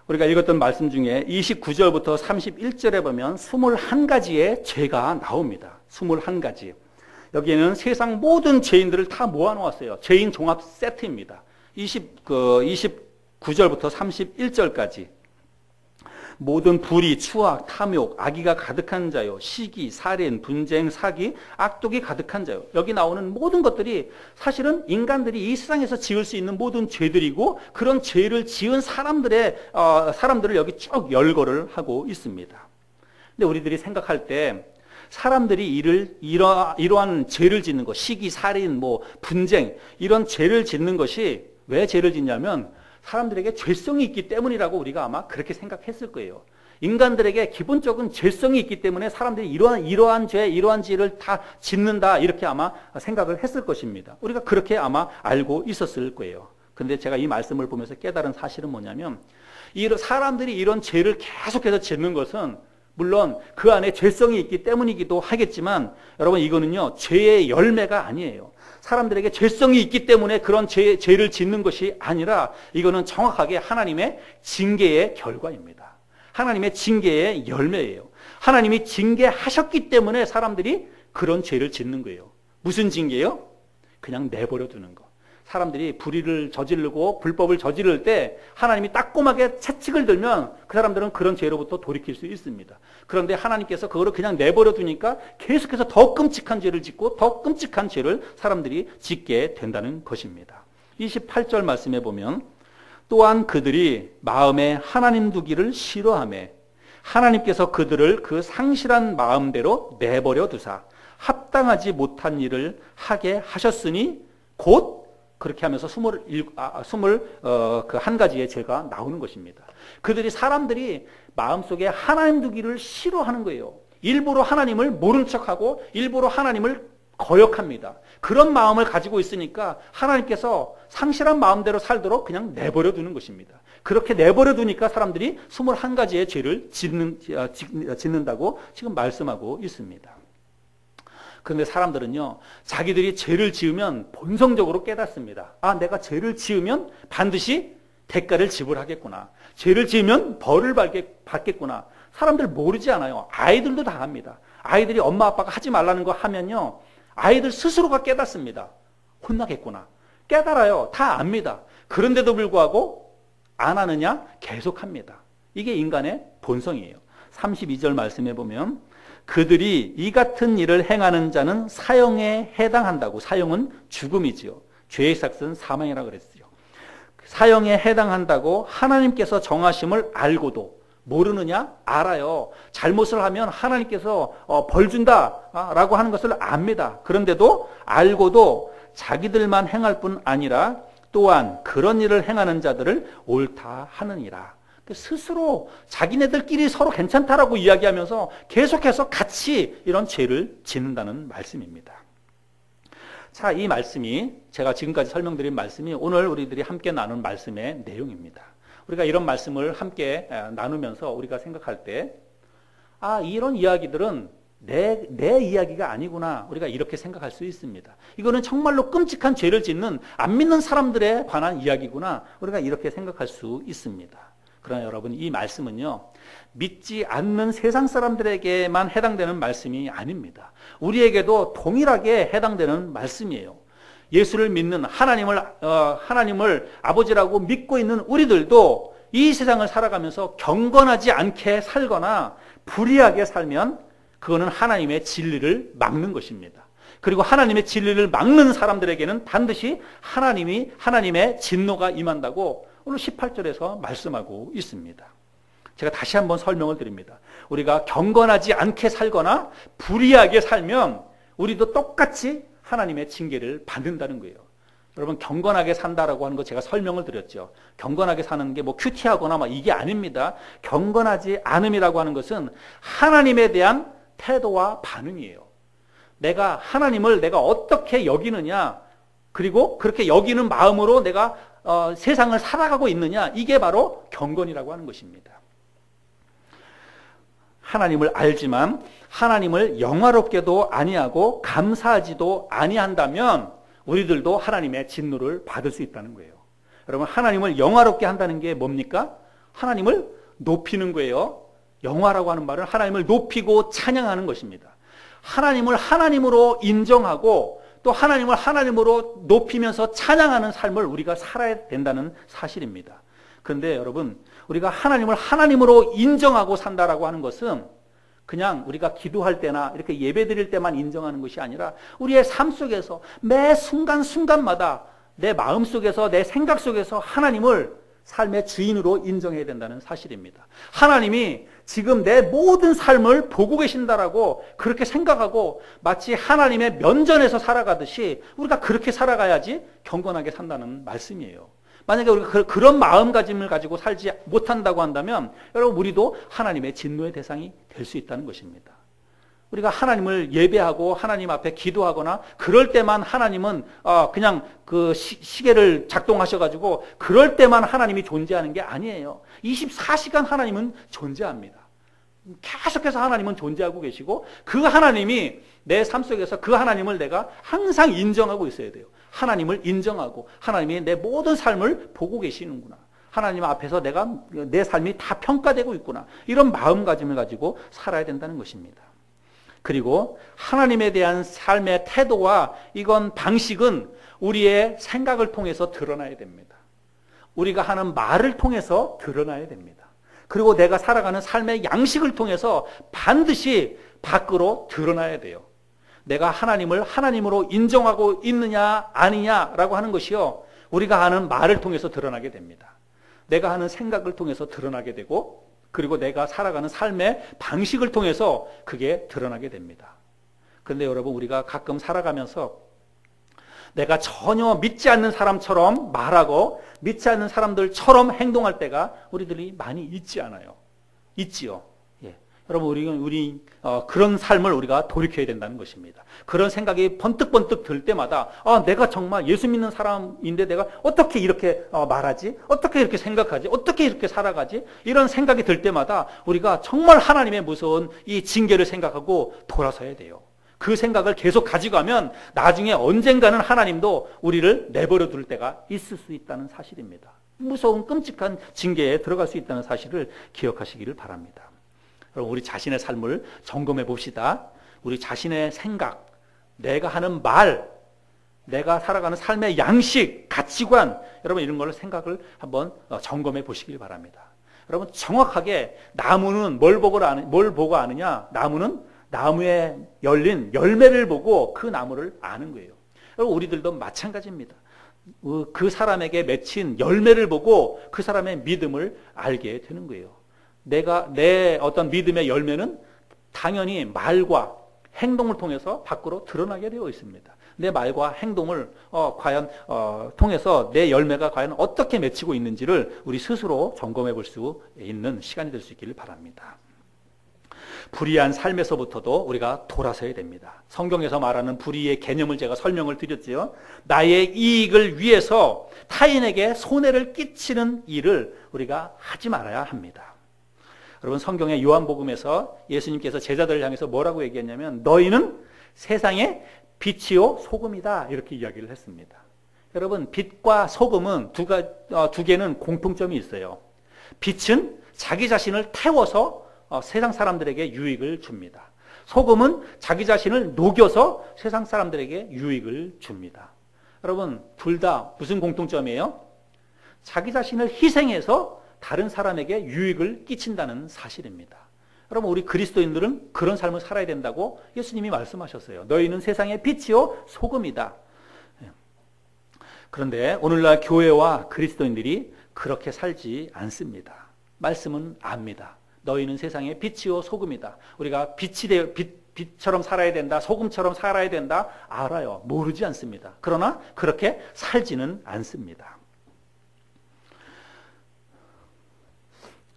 우리가 읽었던 말씀 중에 29절부터 31절에 보면 21가지의 죄가 나옵니다. 21가지. 여기에는 세상 모든 죄인들을 다 모아놓았어요. 죄인 종합 세트입니다. 29절부터 31절까지. 모든 불의, 추악, 탐욕, 악의가 가득한 자요, 시기, 살인, 분쟁, 사기, 악독이 가득한 자요. 여기 나오는 모든 것들이 사실은 인간들이 이 세상에서 지을 수 있는 모든 죄들이고 그런 죄를 지은 사람들을 여기 쭉 열거를 하고 있습니다. 근데 우리들이 생각할 때 사람들이 이러한 죄를 짓는 것, 시기, 살인, 분쟁, 이런 죄를 짓는 것이 왜 죄를 짓냐면 사람들에게 죄성이 있기 때문이라고 우리가 아마 그렇게 생각했을 거예요. 인간들에게 기본적인 죄성이 있기 때문에 사람들이 이러한 죄를 다 짓는다 이렇게 아마 생각을 했을 것입니다. 우리가 그렇게 아마 알고 있었을 거예요. 그런데 제가 이 말씀을 보면서 깨달은 사실은 뭐냐면 사람들이 이런 죄를 계속해서 짓는 것은 물론 그 안에 죄성이 있기 때문이기도 하겠지만 여러분 이거는요 죄의 열매가 아니에요. 사람들에게 죄성이 있기 때문에 그런 죄를 짓는 것이 아니라 이거는 정확하게 하나님의 징계의 결과입니다. 하나님의 징계의 열매예요. 하나님이 징계하셨기 때문에 사람들이 그런 죄를 짓는 거예요. 무슨 징계요? 그냥 내버려 두는 거. 사람들이 불의를 저지르고 불법을 저지를 때 하나님이 따끔하게 채찍을 들면 그 사람들은 그런 죄로부터 돌이킬 수 있습니다. 그런데 하나님께서 그거를 그냥 내버려 두니까 계속해서 더 끔찍한 죄를 짓고 더 끔찍한 죄를 사람들이 짓게 된다는 것입니다. 28절 말씀에 보면 또한 그들이 마음에 하나님 두기를 싫어하며 하나님께서 그들을 그 상실한 마음대로 내버려 두사 합당하지 못한 일을 하게 하셨으니 곧 그렇게 하면서 21가지의 죄가 나오는 것입니다. 사람들이 마음속에 하나님 두기를 싫어하는 거예요. 일부러 하나님을 모른 척하고 일부러 하나님을 거역합니다. 그런 마음을 가지고 있으니까 하나님께서 상실한 마음대로 살도록 그냥 내버려 두는 것입니다. 그렇게 내버려 두니까 사람들이 21가지의 죄를 짓는다고 지금 말씀하고 있습니다. 그런데 사람들은요, 자기들이 죄를 지으면 본성적으로 깨닫습니다. 아, 내가 죄를 지으면 반드시 대가를 지불하겠구나. 죄를 지으면 벌을 받겠구나. 사람들 모르지 않아요. 아이들도 다 합니다. 아이들이 엄마 아빠가 하지 말라는 거 하면요, 아이들 스스로가 깨닫습니다. 혼나겠구나. 깨달아요. 다 압니다. 그런데도 불구하고 안 하느냐? 계속합니다. 이게 인간의 본성이에요. 32절 말씀해 보면 그들이 이 같은 일을 행하는 자는 사형에 해당한다고. 사형은 죽음이지요. 죄의 삭은 사망이라고 그랬어요. 사형에 해당한다고 하나님께서 정하심을 알고도 모르느냐? 알아요. 잘못을 하면 하나님께서 벌 준다라고 하는 것을 압니다. 그런데도 알고도 자기들만 행할 뿐 아니라 또한 그런 일을 행하는 자들을 옳다 하느니라. 스스로 자기네들끼리 서로 괜찮다라고 이야기하면서 계속해서 같이 이런 죄를 짓는다는 말씀입니다. 자, 이 말씀이 제가 지금까지 설명드린 말씀이 오늘 우리들이 함께 나눈 말씀의 내용입니다. 우리가 이런 말씀을 함께 나누면서 우리가 생각할 때, 아, 이런 이야기들은 내 이야기가 아니구나. 우리가 이렇게 생각할 수 있습니다. 이거는 정말로 끔찍한 죄를 짓는 안 믿는 사람들에 관한 이야기구나. 우리가 이렇게 생각할 수 있습니다. 그러나 여러분, 이 말씀은요, 믿지 않는 세상 사람들에게만 해당되는 말씀이 아닙니다. 우리에게도 동일하게 해당되는 말씀이에요. 예수를 믿는 하나님을 아버지라고 믿고 있는 우리들도 이 세상을 살아가면서 경건하지 않게 살거나 불의하게 살면 그거는 하나님의 진리를 막는 것입니다. 그리고 하나님의 진리를 막는 사람들에게는 반드시 하나님의 진노가 임한다고 오늘 18절에서 말씀하고 있습니다. 제가 다시 한번 설명을 드립니다. 우리가 경건하지 않게 살거나 불의하게 살면 우리도 똑같이 하나님의 징계를 받는다는 거예요. 여러분, 경건하게 산다라고 하는 거 제가 설명을 드렸죠. 경건하게 사는 게 뭐 큐티하거나 이게 아닙니다. 경건하지 않음이라고 하는 것은 하나님에 대한 태도와 반응이에요. 내가 하나님을 내가 어떻게 여기느냐, 그리고 그렇게 여기는 마음으로 내가 세상을 살아가고 있느냐, 이게 바로 경건이라고 하는 것입니다. 하나님을 알지만 하나님을 영화롭게도 아니하고 감사하지도 아니한다면 우리들도 하나님의 진노를 받을 수 있다는 거예요. 여러분, 하나님을 영화롭게 한다는 게 뭡니까? 하나님을 높이는 거예요. 영화라고 하는 말은 하나님을 높이고 찬양하는 것입니다. 하나님을 하나님으로 인정하고 또 하나님을 하나님으로 높이면서 찬양하는 삶을 우리가 살아야 된다는 사실입니다. 그런데 여러분, 우리가 하나님을 하나님으로 인정하고 산다라고 하는 것은 그냥 우리가 기도할 때나 이렇게 예배 드릴 때만 인정하는 것이 아니라 우리의 삶 속에서 매 순간순간마다 내 마음 속에서 내 생각 속에서 하나님을 삶의 주인으로 인정해야 된다는 사실입니다. 하나님이 지금 내 모든 삶을 보고 계신다라고 그렇게 생각하고 마치 하나님의 면전에서 살아가듯이 우리가 그렇게 살아가야지 경건하게 산다는 말씀이에요. 만약에 우리가 그런 마음가짐을 가지고 살지 못한다고 한다면 여러분, 우리도 하나님의 진노의 대상이 될 수 있다는 것입니다. 우리가 하나님을 예배하고 하나님 앞에 기도하거나 그럴 때만 하나님은 그냥 그 시계를 작동하셔가지고 그럴 때만 하나님이 존재하는 게 아니에요. 24시간 하나님은 존재합니다. 계속해서 하나님은 존재하고 계시고 그 하나님이 내 삶 속에서 그 하나님을 내가 항상 인정하고 있어야 돼요. 하나님을 인정하고 하나님이 내 모든 삶을 보고 계시는구나. 하나님 앞에서 내 삶이 다 평가되고 있구나. 이런 마음가짐을 가지고 살아야 된다는 것입니다. 그리고 하나님에 대한 삶의 태도와 이건 방식은 우리의 생각을 통해서 드러나야 됩니다. 우리가 하는 말을 통해서 드러나야 됩니다. 그리고 내가 살아가는 삶의 양식을 통해서 반드시 밖으로 드러나야 돼요. 내가 하나님을 하나님으로 인정하고 있느냐 아니냐라고 하는 것이요, 우리가 하는 말을 통해서 드러나게 됩니다. 내가 하는 생각을 통해서 드러나게 되고 그리고 내가 살아가는 삶의 방식을 통해서 그게 드러나게 됩니다. 그런데 여러분, 우리가 가끔 살아가면서 내가 전혀 믿지 않는 사람처럼 말하고 믿지 않는 사람들처럼 행동할 때가 우리들이 많이 있지 않아요? 있지요. 예. 여러분, 우리 그런 삶을 우리가 돌이켜야 된다는 것입니다. 그런 생각이 번뜩번뜩 들 때마다 내가 정말 예수 믿는 사람인데 내가 어떻게 이렇게 말하지? 어떻게 이렇게 생각하지? 어떻게 이렇게 살아가지? 이런 생각이 들 때마다 우리가 정말 하나님의 무서운 이 징계를 생각하고 돌아서야 돼요. 그 생각을 계속 가지고 가면 나중에 언젠가는 하나님도 우리를 내버려 둘 때가 있을 수 있다는 사실입니다. 무서운 끔찍한 징계에 들어갈 수 있다는 사실을 기억하시기를 바랍니다. 여러분, 우리 자신의 삶을 점검해 봅시다. 우리 자신의 생각, 내가 하는 말, 내가 살아가는 삶의 양식, 가치관, 여러분 이런 걸 생각을 한번 점검해 보시길 바랍니다. 여러분, 정확하게 나무는 뭘 보고 아느냐? 나무는 나무에 열린 열매를 보고 그 나무를 아는 거예요. 여러분, 우리들도 마찬가지입니다. 그 사람에게 맺힌 열매를 보고 그 사람의 믿음을 알게 되는 거예요. 내 어떤 믿음의 열매는 당연히 말과 행동을 통해서 밖으로 드러나게 되어 있습니다. 내 말과 행동을 과연 통해서 내 열매가 과연 어떻게 맺히고 있는지를 우리 스스로 점검해 볼 수 있는 시간이 될 수 있기를 바랍니다. 불의한 삶에서부터도 우리가 돌아서야 됩니다. 성경에서 말하는 불의의 개념을 제가 설명을 드렸지요. 나의 이익을 위해서 타인에게 손해를 끼치는 일을 우리가 하지 말아야 합니다. 여러분, 성경의 요한복음에서 예수님께서 제자들을 향해서 뭐라고 얘기했냐면 너희는 세상의 빛이요 소금이다 이렇게 이야기를 했습니다. 여러분, 빛과 소금은 두 개는 공통점이 있어요. 빛은 자기 자신을 태워서 세상 사람들에게 유익을 줍니다. 소금은 자기 자신을 녹여서 세상 사람들에게 유익을 줍니다. 여러분, 둘 다 무슨 공통점이에요? 자기 자신을 희생해서 다른 사람에게 유익을 끼친다는 사실입니다. 여러분, 우리 그리스도인들은 그런 삶을 살아야 된다고 예수님이 말씀하셨어요. 너희는 세상의 빛이요 소금이다. 그런데 오늘날 교회와 그리스도인들이 그렇게 살지 않습니다. 말씀은 압니다. 너희는 세상의 빛이요 소금이다. 우리가 빛처럼 살아야 된다, 소금처럼 살아야 된다 알아요. 모르지 않습니다. 그러나 그렇게 살지는 않습니다.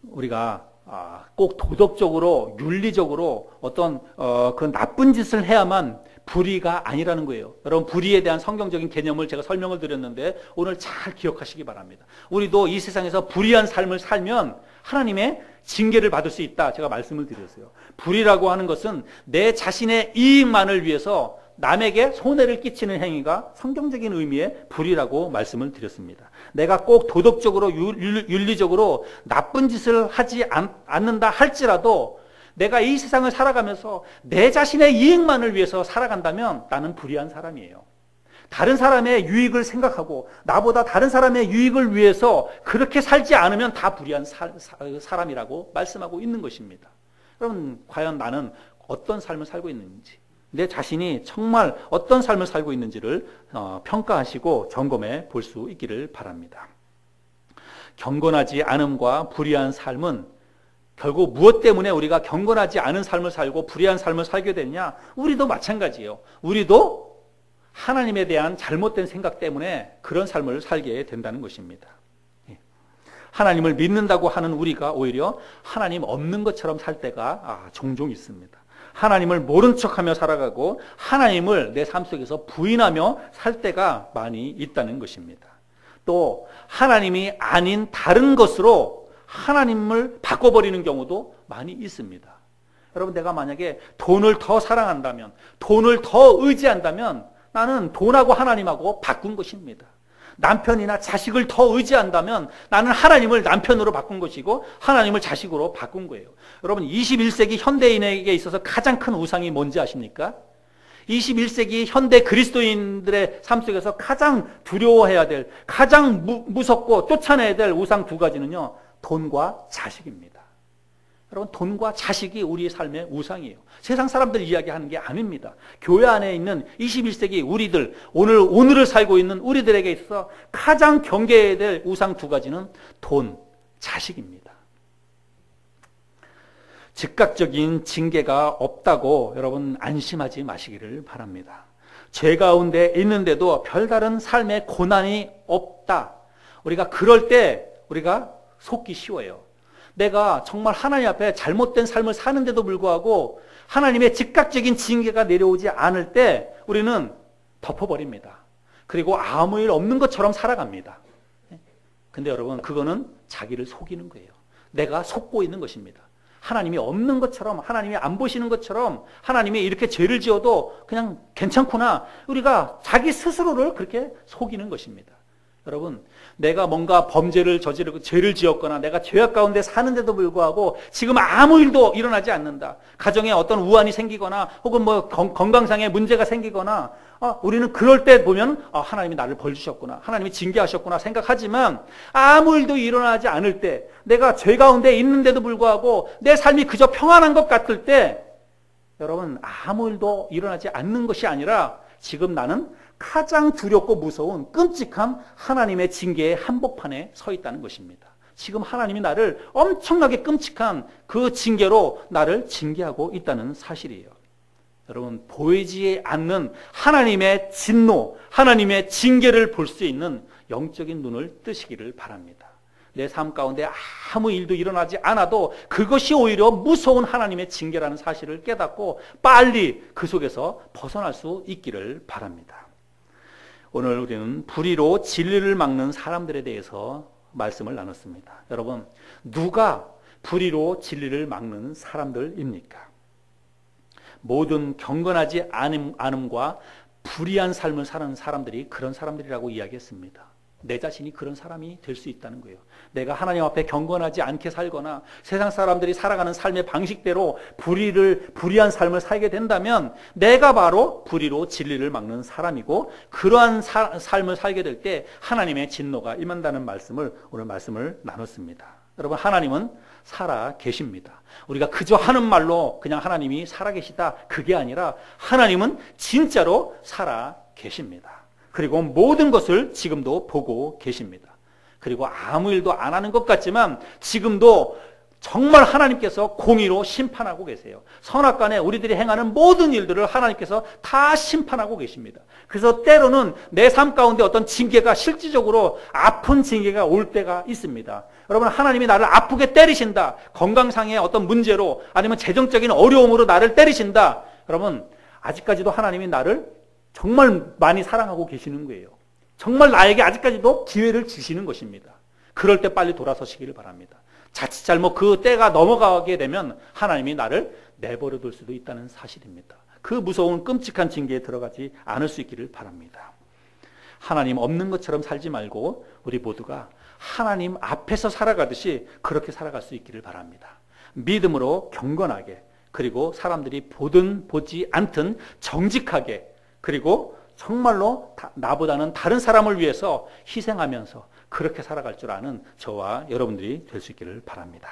우리가 꼭 도덕적으로 윤리적으로 어떤 그 나쁜 짓을 해야만 불의가 아니라는 거예요. 여러분, 불의에 대한 성경적인 개념을 제가 설명을 드렸는데 오늘 잘 기억하시기 바랍니다. 우리도 이 세상에서 불의한 삶을 살면 하나님의 징계를 받을 수 있다, 제가 말씀을 드렸어요. 불의라고 하는 것은 내 자신의 이익만을 위해서 남에게 손해를 끼치는 행위가 성경적인 의미의 불의라고 말씀을 드렸습니다. 내가 꼭 도덕적으로 윤리적으로 나쁜 짓을 하지 않는다 할지라도 내가 이 세상을 살아가면서 내 자신의 이익만을 위해서 살아간다면 나는 불의한 사람이에요. 다른 사람의 유익을 생각하고 나보다 다른 사람의 유익을 위해서 그렇게 살지 않으면 다 불의한 사람이라고 말씀하고 있는 것입니다. 여러분, 과연 나는 어떤 삶을 살고 있는지, 내 자신이 정말 어떤 삶을 살고 있는지를 평가하시고 점검해 볼 수 있기를 바랍니다. 경건하지 않음과 불의한 삶은 결국 무엇 때문에 우리가 경건하지 않은 삶을 살고 불의한 삶을 살게 되느냐? 우리도 마찬가지예요. 우리도 하나님에 대한 잘못된 생각 때문에 그런 삶을 살게 된다는 것입니다. 하나님을 믿는다고 하는 우리가 오히려 하나님 없는 것처럼 살 때가 종종 있습니다. 하나님을 모른 척하며 살아가고 하나님을 내 삶 속에서 부인하며 살 때가 많이 있다는 것입니다. 또 하나님이 아닌 다른 것으로 하나님을 바꿔버리는 경우도 많이 있습니다. 여러분, 내가 만약에 돈을 더 사랑한다면, 돈을 더 의지한다면 나는 돈하고 하나님하고 바꾼 것입니다. 남편이나 자식을 더 의지한다면 나는 하나님을 남편으로 바꾼 것이고 하나님을 자식으로 바꾼 거예요. 여러분, 21세기 현대인에게 있어서 가장 큰 우상이 뭔지 아십니까? 21세기 현대 그리스도인들의 삶 속에서 가장 두려워해야 될, 가장 무섭고 쫓아내야 될 우상 두 가지는요, 돈과 자식입니다. 여러분, 돈과 자식이 우리의 삶의 우상이에요. 세상 사람들 이야기하는 게 아닙니다. 교회 안에 있는 21세기 우리들, 오늘을 살고 있는 우리들에게 있어서 가장 경계해야 될 우상 두 가지는 돈, 자식입니다. 즉각적인 징계가 없다고 여러분 안심하지 마시기를 바랍니다. 죄 가운데 있는데도 별다른 삶의 고난이 없다. 우리가 그럴 때 우리가 속기 쉬워요. 내가 정말 하나님 앞에 잘못된 삶을 사는데도 불구하고 하나님의 즉각적인 징계가 내려오지 않을 때 우리는 덮어버립니다. 그리고 아무 일 없는 것처럼 살아갑니다. 근데 여러분, 그거는 자기를 속이는 거예요. 내가 속고 있는 것입니다. 하나님이 없는 것처럼, 하나님이 안 보시는 것처럼, 하나님이 이렇게 죄를 지어도 그냥 괜찮구나, 우리가 자기 스스로를 그렇게 속이는 것입니다. 여러분, 내가 뭔가 범죄를 저지르고 죄를 지었거나 내가 죄악 가운데 사는데도 불구하고 지금 아무 일도 일어나지 않는다, 가정에 어떤 우환이 생기거나 혹은 뭐 건강상의 문제가 생기거나, 우리는 그럴 때 보면 하나님이 나를 벌 주셨구나, 하나님이 징계하셨구나 생각하지만, 아무 일도 일어나지 않을 때, 내가 죄 가운데 있는데도 불구하고 내 삶이 그저 평안한 것 같을 때, 여러분, 아무 일도 일어나지 않는 것이 아니라 지금 나는 가장 두렵고 무서운 끔찍한 하나님의 징계의 한복판에 서 있다는 것입니다. 지금 하나님이 나를 엄청나게 끔찍한 그 징계로 나를 징계하고 있다는 사실이에요. 여러분, 보이지 않는 하나님의 진노, 하나님의 징계를 볼 수 있는 영적인 눈을 뜨시기를 바랍니다. 내 삶 가운데 아무 일도 일어나지 않아도 그것이 오히려 무서운 하나님의 징계라는 사실을 깨닫고 빨리 그 속에서 벗어날 수 있기를 바랍니다. 오늘 우리는 불의로 진리를 막는 사람들에 대해서 말씀을 나눴습니다. 여러분, 누가 불의로 진리를 막는 사람들입니까? 모든 경건하지 않음과 불의한 삶을 사는 사람들이 그런 사람들이라고 이야기했습니다. 내 자신이 그런 사람이 될 수 있다는 거예요. 내가 하나님 앞에 경건하지 않게 살거나 세상 사람들이 살아가는 삶의 방식대로 불의한 삶을 살게 된다면 내가 바로 불의로 진리를 막는 사람이고, 그러한 삶을 살게 될 때 하나님의 진노가 임한다는 말씀을, 오늘 말씀을 나눴습니다. 여러분, 하나님은 살아 계십니다. 우리가 그저 하는 말로 그냥 하나님이 살아 계시다, 그게 아니라 하나님은 진짜로 살아 계십니다. 그리고 모든 것을 지금도 보고 계십니다. 그리고 아무 일도 안 하는 것 같지만 지금도 정말 하나님께서 공의로 심판하고 계세요. 선악간에 우리들이 행하는 모든 일들을 하나님께서 다 심판하고 계십니다. 그래서 때로는 내 삶 가운데 어떤 징계가, 실질적으로 아픈 징계가 올 때가 있습니다. 여러분, 하나님이 나를 아프게 때리신다, 건강상의 어떤 문제로 아니면 재정적인 어려움으로 나를 때리신다, 여러분, 아직까지도 하나님이 나를 정말 많이 사랑하고 계시는 거예요. 정말 나에게 아직까지도 기회를 주시는 것입니다. 그럴 때 빨리 돌아서시기를 바랍니다. 자칫 잘못 그 때가 넘어가게 되면 하나님이 나를 내버려 둘 수도 있다는 사실입니다. 그 무서운 끔찍한 징계에 들어가지 않을 수 있기를 바랍니다. 하나님 없는 것처럼 살지 말고 우리 모두가 하나님 앞에서 살아가듯이 그렇게 살아갈 수 있기를 바랍니다. 믿음으로 경건하게, 그리고 사람들이 보든 보지 않든 정직하게, 그리고 정말로 나보다는 다른 사람을 위해서 희생하면서 그렇게 살아갈 줄 아는 저와 여러분들이 될 수 있기를 바랍니다.